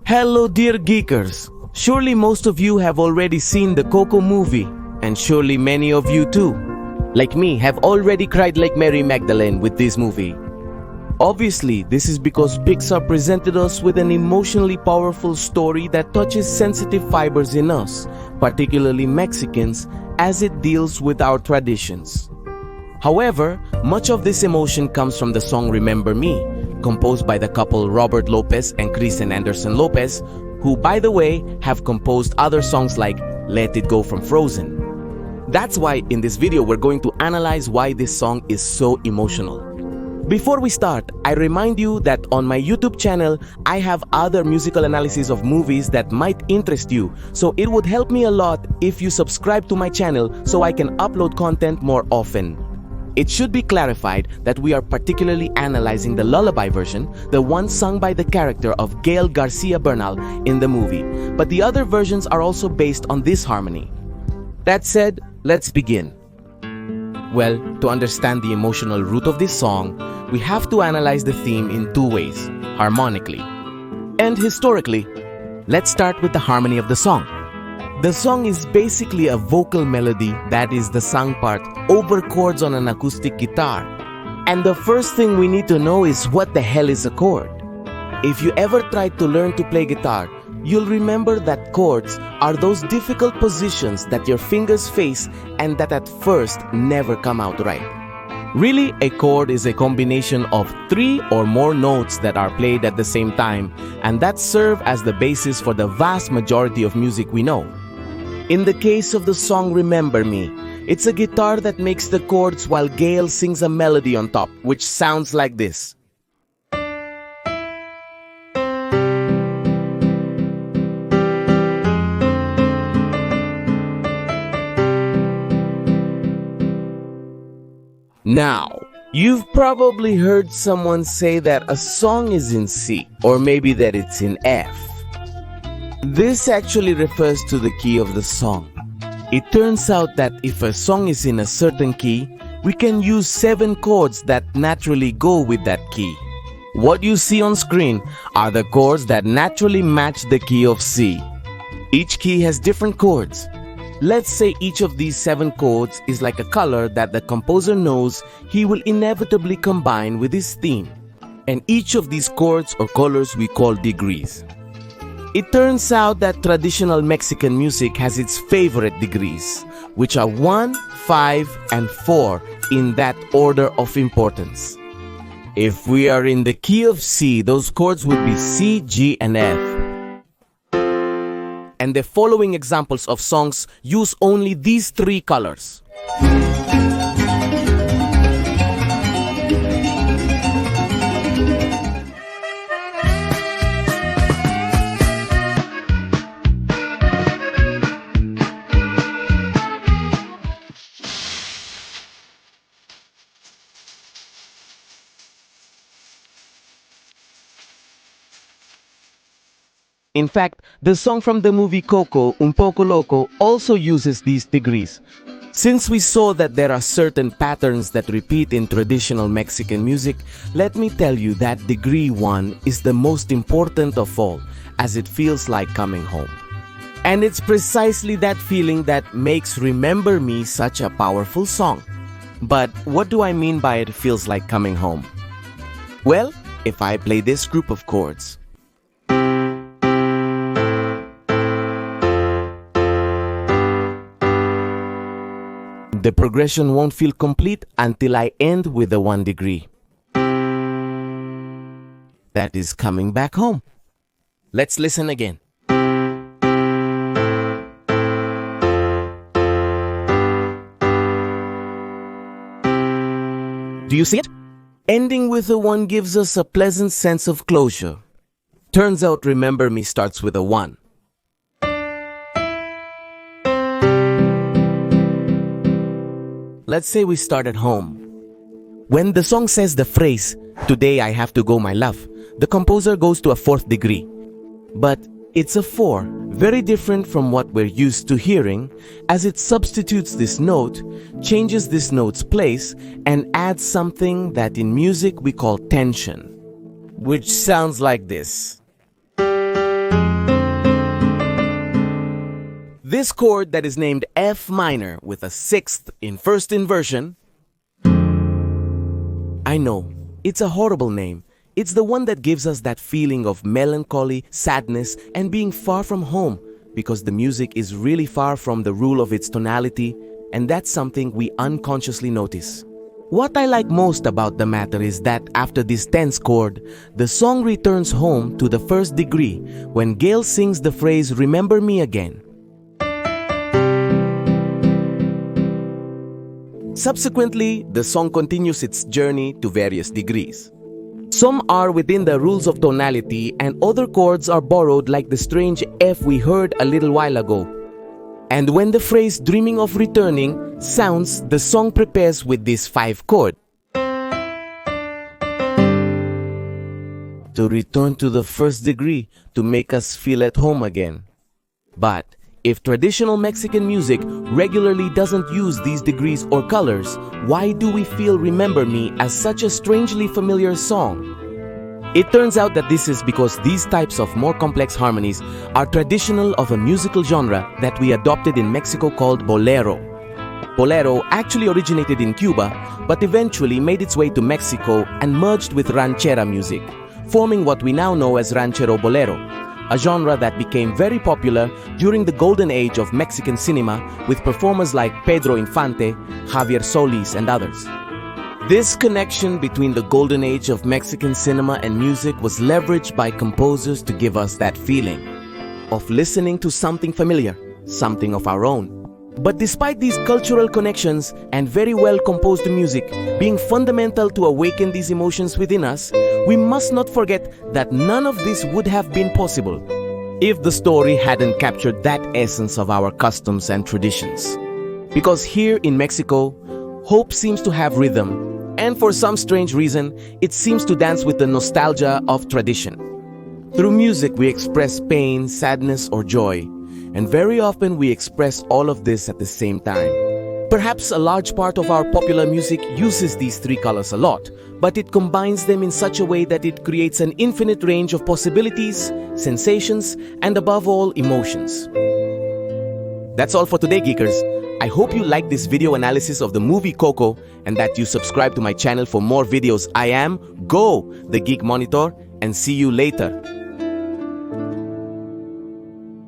Hello dear geekers! Surely most of you have already seen the Coco movie, and surely many of you too, like me, have already cried like Mary Magdalene with this movie. Obviously, this is because Pixar presented us with an emotionally powerful story that touches sensitive fibers in us, particularly Mexicans, as it deals with our traditions. However, much of this emotion comes from the song Remember Me, composed by the couple Robert Lopez and Kristen Anderson Lopez, who, by the way, have composed other songs like Let It Go from Frozen. That's why in this video we're going to analyze why this song is so emotional. Before we start, I remind you that on my YouTube channel, I have other musical analysis of movies that might interest you, so it would help me a lot if you subscribe to my channel so I can upload content more often. It should be clarified that we are particularly analyzing the Lullaby version, the one sung by the character of Gael Garcia Bernal in the movie, but the other versions are also based on this harmony. That said, let's begin. Well, to understand the emotional root of this song, we have to analyze the theme in two ways, harmonically and historically. Let's start with the harmony of the song. The song is basically a vocal melody, that is the sung part, over chords on an acoustic guitar. And the first thing we need to know is what the hell is a chord? If you ever tried to learn to play guitar, you'll remember that chords are those difficult positions that your fingers face and that at first never come out right. Really, a chord is a combination of 3 or more notes that are played at the same time, and that serve as the basis for the vast majority of music we know. In the case of the song Remember Me, it's a guitar that makes the chords while Gael sings a melody on top, which sounds like this. Now, you've probably heard someone say that a song is in C, or maybe that it's in F. This actually refers to the key of the song. It turns out that if a song is in a certain key, we can use 7 chords that naturally go with that key. What you see on screen are the chords that naturally match the key of C. Each key has different chords. Let's say each of these 7 chords is like a color that the composer knows he will inevitably combine with his theme. And each of these chords or colors we call degrees. It turns out that traditional Mexican music has its favorite degrees, which are 1, 5, and 4 in that order of importance. If we are in the key of C, those chords would be C, G, and F. And the following examples of songs use only these 3 colors. In fact, the song from the movie Coco, Un Poco Loco, also uses these degrees. Since we saw that there are certain patterns that repeat in traditional Mexican music, let me tell you that degree 1 is the most important of all, as it feels like coming home. And it's precisely that feeling that makes Remember Me such a powerful song. But what do I mean by it feels like coming home? Well, if I play this group of chords, the progression won't feel complete until I end with the 1 degree. That is coming back home. Let's listen again. Do you see it? Ending with a 1 gives us a pleasant sense of closure. Turns out Remember Me starts with a 1. Let's say we start at home. When the song says the phrase, "Today I have to go my love," the composer goes to a 4th degree. But it's a 4, very different from what we're used to hearing, as it substitutes this note, changes this note's place, and adds something that in music we call tension, which sounds like this. This chord that is named F minor with a sixth in first inversion. I know, it's a horrible name. It's the one that gives us that feeling of melancholy, sadness, and being far from home, because the music is really far from the rule of its tonality, and that's something we unconsciously notice. What I like most about the matter is that after this tense chord, the song returns home to the first degree when Gail sings the phrase "Remember me again." Subsequently, the song continues its journey to various degrees. Some are within the rules of tonality and other chords are borrowed, like the strange F we heard a little while ago. And when the phrase "dreaming of returning" sounds, the song prepares with this 5 chord to return to the first degree to make us feel at home again. But if traditional Mexican music regularly doesn't use these degrees or colors, why do we feel "Remember Me" as such a strangely familiar song? It turns out that this is because these types of more complex harmonies are traditional of a musical genre that we adopted in Mexico called Bolero. Bolero actually originated in Cuba, but eventually made its way to Mexico and merged with ranchera music, forming what we now know as Ranchero Bolero, a genre that became very popular during the golden age of Mexican cinema with performers like Pedro Infante, Javier Solis, and others. This connection between the golden age of Mexican cinema and music was leveraged by composers to give us that feeling of listening to something familiar, something of our own. But despite these cultural connections and very well composed music being fundamental to awaken these emotions within us, we must not forget that none of this would have been possible if the story hadn't captured that essence of our customs and traditions. Because here in Mexico, hope seems to have rhythm, and for some strange reason, it seems to dance with the nostalgia of tradition. Through music, we express pain, sadness, or joy, and very often we express all of this at the same time. Perhaps a large part of our popular music uses these 3 colors a lot, but it combines them in such a way that it creates an infinite range of possibilities, sensations, and above all, emotions. That's all for today, geekers. I hope you liked this video analysis of the movie Coco and that you subscribe to my channel for more videos. I am Go, the Geek Monitor, and see you later.